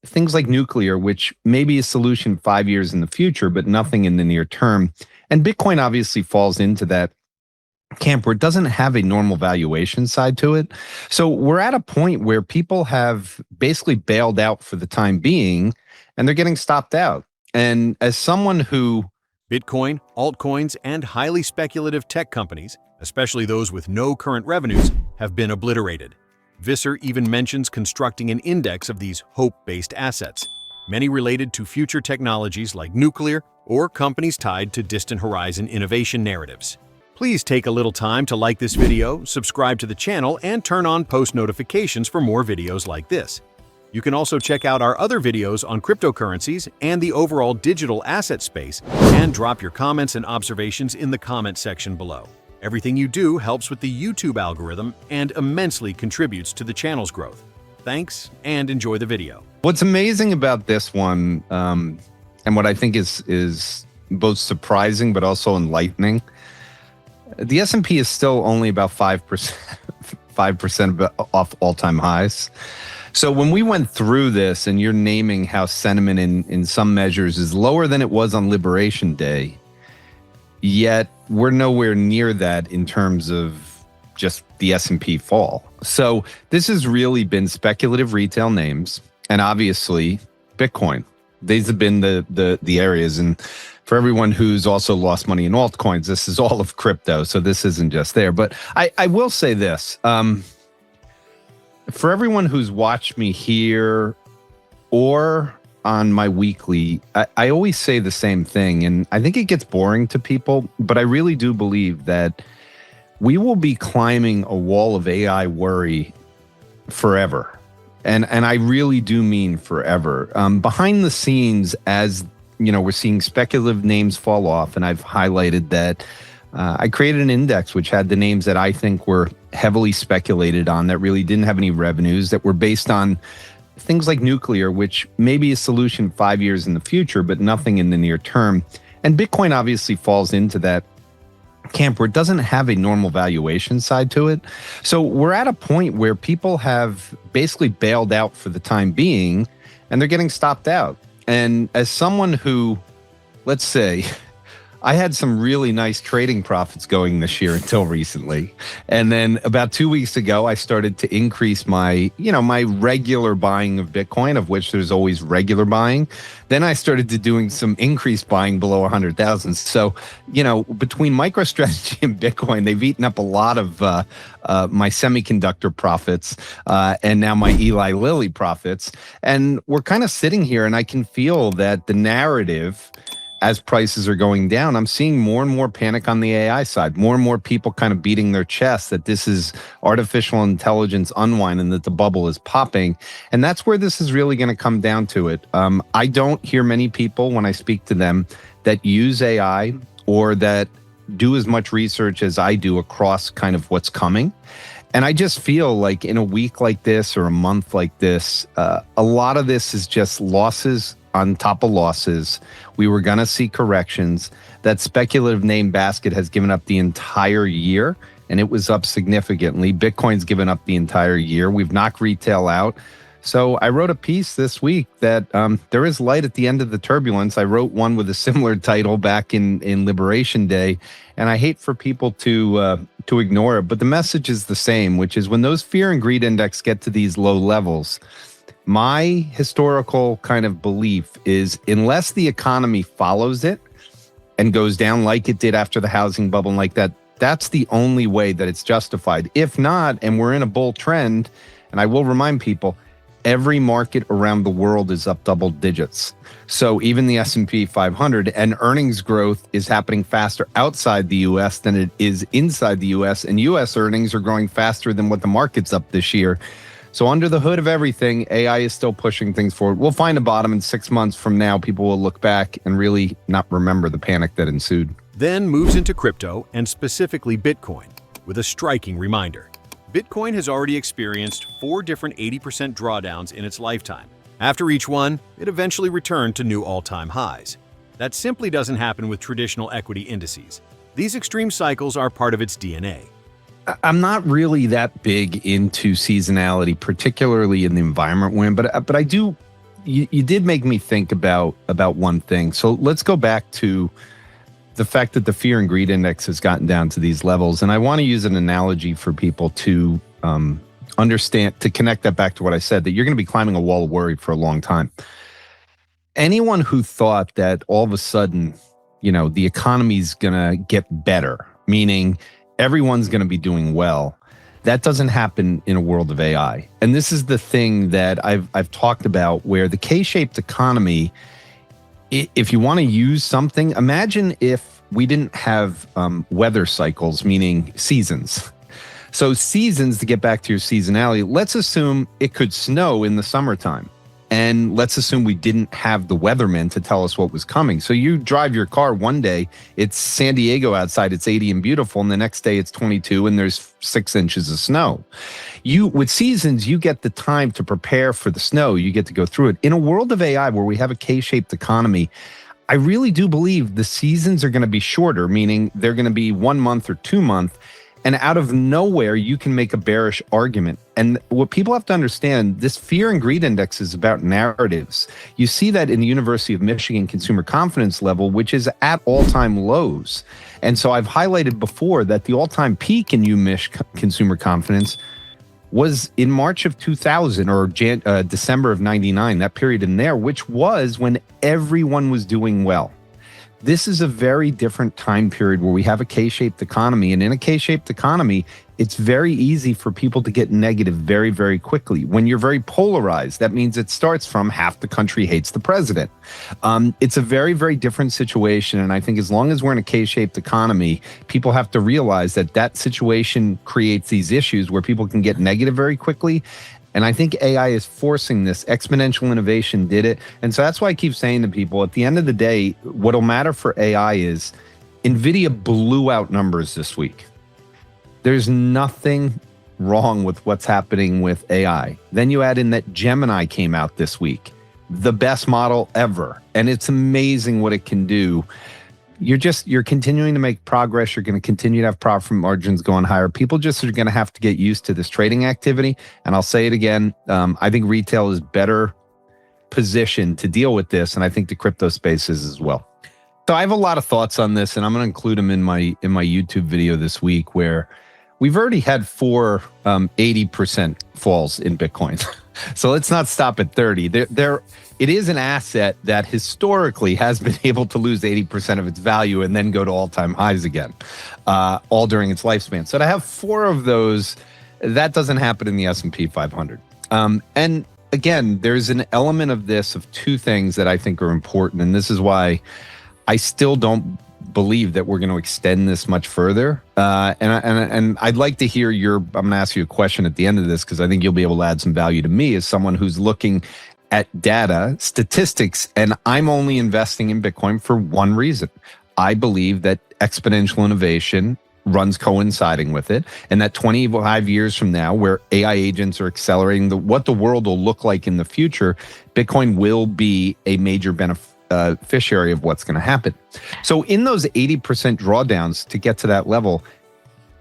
things like nuclear, which may be a solution 5 years in the future, but nothing in the near term. And Bitcoin obviously falls into that camp where it doesn't have a normal valuation side to it. So we're at a point where people have basically bailed out for the time being, and they're getting stopped out. And as someone who Bitcoin, altcoins, and highly speculative tech companies, especially those with no current revenues, have been obliterated. Visser even mentions constructing an index of these hope-based assets, many related to future technologies like nuclear or companies tied to distant horizon innovation narratives. Please take a little time to like this video, subscribe to the channel, and turn on post notifications for more videos like this. You can also check out our other videos on cryptocurrencies and the overall digital asset space, and drop your comments and observations in the comment section below. Everything you do helps with the YouTube algorithm and immensely contributes to the channel's growth. Thanks, and enjoy the video. What's amazing about this one, and what I think is both surprising but also enlightening, the S&P is still only about 5% off all-time highs. So when we went through this, and you're naming how sentiment in some measures is lower than it was on Liberation Day, yet we're nowhere near that in terms of just the S&P fall. So this has really been speculative retail names, and obviously Bitcoin. These have been the areas. And for everyone who's also lost money in altcoins, this is all of crypto, so this isn't just there. But I will say this, for everyone who's watched me here or on my weekly, I always say the same thing, and I think it gets boring to people, but I really do believe that we will be climbing a wall of AI worry forever. And I really do mean forever. Behind the scenes, as you know, we're seeing speculative names fall off, and I've highlighted that I created an index which had the names that I think were heavily speculated on, that really didn't have any revenues, that were based on things like nuclear, which may be a solution 5 years in the future, but nothing in the near term. And Bitcoin obviously falls into that camp where it doesn't have a normal valuation side to it. So we're at a point where people have basically bailed out for the time being, and they're getting stopped out. And as someone who, let's say, I had some really nice trading profits going this year until recently. And then about 2 weeks ago, I started to increase my, my regular buying of Bitcoin, of which there's always regular buying. Then I started to doing some increased buying below 100,000. So, between MicroStrategy and Bitcoin, they've eaten up a lot of my semiconductor profits and now my Eli Lilly profits. And we're kind of sitting here, and I can feel that the narrative, as prices are going down, I'm seeing more and more panic on the AI side, more and more people kind of beating their chest that this is artificial intelligence unwind and that the bubble is popping. And that's where this is really going to come down to it. I don't hear many people when I speak to them that use AI or that do as much research as I do across kind of what's coming. And I just feel like in a week like this or a month like this, a lot of this is just losses on top of losses. We were going to see corrections. That speculative name basket has given up the entire year, and it was up significantly. Bitcoin's given up the entire year. We've knocked retail out. So I wrote a piece this week that there is light at the end of the turbulence. I wrote one with a similar title back in Liberation Day, and I hate for people to ignore it. But the message is the same, which is when those fear and greed index get to these low levels, my historical kind of belief is unless the economy follows it and goes down like it did after the housing bubble and like that, that's the only way that it's justified. If not, and we're in a bull trend, and I will remind people, every market around the world is up double digits. So even the S&P 500, and earnings growth is happening faster outside the US than it is inside the US, and US earnings are growing faster than what the market's up this year. So under the hood of everything, AI is still pushing things forward. We'll find a bottom in 6 months from now. People will look back and really not remember the panic that ensued. Then moves into crypto, and specifically Bitcoin, with a striking reminder. Bitcoin has already experienced 4 different 80% drawdowns in its lifetime. After each one, it eventually returned to new all-time highs. That simply doesn't happen with traditional equity indices. These extreme cycles are part of its DNA. I'm not really that big into seasonality, particularly in the environment we're in, but I do you did make me think about one thing. So let's go back to the fact that the fear and greed index has gotten down to these levels. And I want to use an analogy for people to understand, to connect that back to what I said, that you're going to be climbing a wall of worry for a long time. Anyone who thought that all of a sudden, the economy's going to get better, meaning everyone's going to be doing well, that doesn't happen in a world of AI. And this is the thing that I've talked about, where the K-shaped economy, if you want to use something, imagine if we didn't have weather cycles, meaning seasons. So seasons, to get back to your seasonality, let's assume it could snow in the summertime. And let's assume we didn't have the weatherman to tell us what was coming. So you drive your car one day, it's San Diego outside, it's 80 and beautiful, and the next day it's 22 and there's 6 inches of snow. With seasons, you get the time to prepare for the snow. You get to go through it. In a world of AI where we have a K-shaped economy, I really do believe the seasons are going to be shorter, meaning they're going to be 1 month or 2 months. And out of nowhere, you can make a bearish argument. And what people have to understand, this fear and greed index is about narratives. You see that in the University of Michigan consumer confidence level, which is at all-time lows. And so I've highlighted before that the all-time peak in UMich consumer confidence was in March of 2000 or December of 99, that period in there, which was when everyone was doing well. This is a very different time period where we have a K-shaped economy. And in a K-shaped economy, it's very easy for people to get negative very, very quickly. When you're very polarized, that means it starts from half the country hates the president. It's a very, very different situation. And I think as long as we're in a K-shaped economy, people have to realize that that situation creates these issues where people can get negative very quickly. And I think AI is forcing this. Exponential innovation did it. And so that's why I keep saying to people, at the end of the day, what'll matter for AI is NVIDIA blew out numbers this week. There's nothing wrong with what's happening with AI. Then you add in that Gemini came out this week, the best model ever. And it's amazing what it can do. You're continuing to make progress. You're going to continue to have profit margins going higher. People just are going to have to get used to this trading activity. And I'll say it again. I think retail is better positioned to deal with this. And I think the crypto space is as well. So I have a lot of thoughts on this, and I'm going to include them in my YouTube video this week, where we've already had 4 80% falls in Bitcoin. So let's not stop at 30. It is an asset that historically has been able to lose 80% of its value and then go to all-time highs again, all during its lifespan. So to have 4 of those, that doesn't happen in the S&P 500. And again, there's an element of this, of 2 things that I think are important. And this is why I still don't believe that we're going to extend this much further. And I'd like to hear I'm going to ask you a question at the end of this, because I think you'll be able to add some value to me as someone who's looking at data, statistics, and I'm only investing in Bitcoin for one reason. I believe that exponential innovation runs coinciding with it, and that 25 years from now, where AI agents are accelerating what the world will look like in the future, Bitcoin will be a major beneficiary of what's going to happen. So in those 80% drawdowns to get to that level,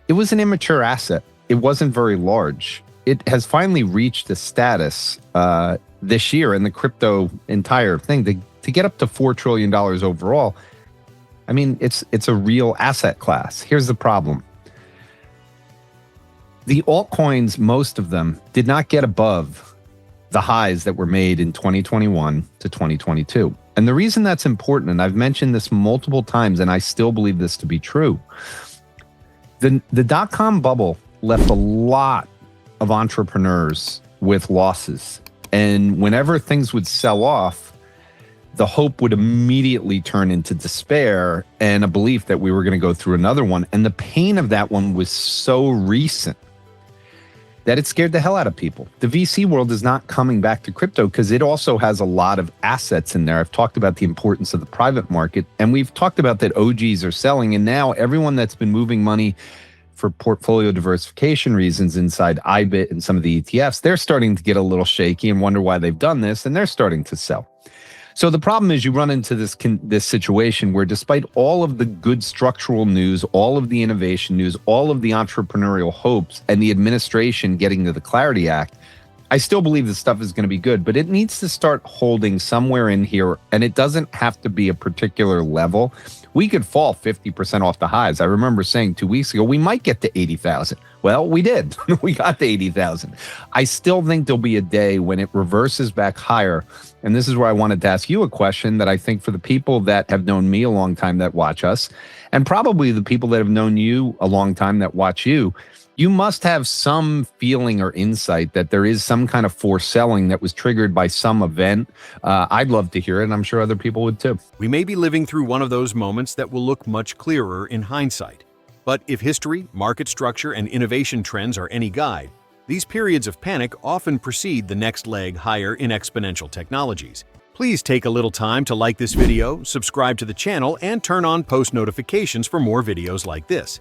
it was an immature asset. It wasn't very large. It has finally reached a status this year in the crypto entire thing to get up to $4 trillion overall. I mean, it's a real asset class. Here's the problem. The altcoins, most of them, did not get above the highs that were made in 2021 to 2022. And the reason that's important, and I've mentioned this multiple times, and I still believe this to be true, the dot-com bubble left a lot of entrepreneurs with losses. And whenever things would sell off, the hope would immediately turn into despair and a belief that we were going to go through another one. And the pain of that one was so recent that it scared the hell out of people. The VC world is not coming back to crypto because it also has a lot of assets in there. I've talked about the importance of the private market, and we've talked about that OGs are selling. And now everyone that's been moving money for portfolio diversification reasons inside IBIT and some of the ETFs, they're starting to get a little shaky and wonder why they've done this, and they're starting to sell. So the problem is you run into this situation where, despite all of the good structural news, all of the innovation news, all of the entrepreneurial hopes, and the administration getting to the Clarity Act, I still believe this stuff is going to be good, but it needs to start holding somewhere in here, and it doesn't have to be a particular level. We could fall 50% off the highs. I remember saying 2 weeks ago, we might get to 80,000. Well, we did. We got to 80,000. I still think there'll be a day when it reverses back higher. And this is where I wanted to ask you a question that I think for the people that have known me a long time that watch us, and probably the people that have known you a long time that watch you, you must have some feeling or insight that there is some kind of forced selling that was triggered by some event. I'd love to hear it, and I'm sure other people would too. We may be living through one of those moments that will look much clearer in hindsight. But if history, market structure, and innovation trends are any guide, these periods of panic often precede the next leg higher in exponential technologies. Please take a little time to like this video, subscribe to the channel, and turn on post notifications for more videos like this.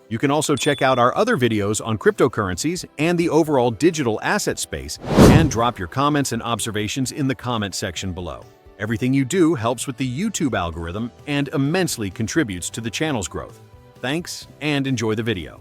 You can also check out our other videos on cryptocurrencies and the overall digital asset space, and drop your comments and observations in the comment section below. Everything you do helps with the YouTube algorithm and immensely contributes to the channel's growth. Thanks, and enjoy the video.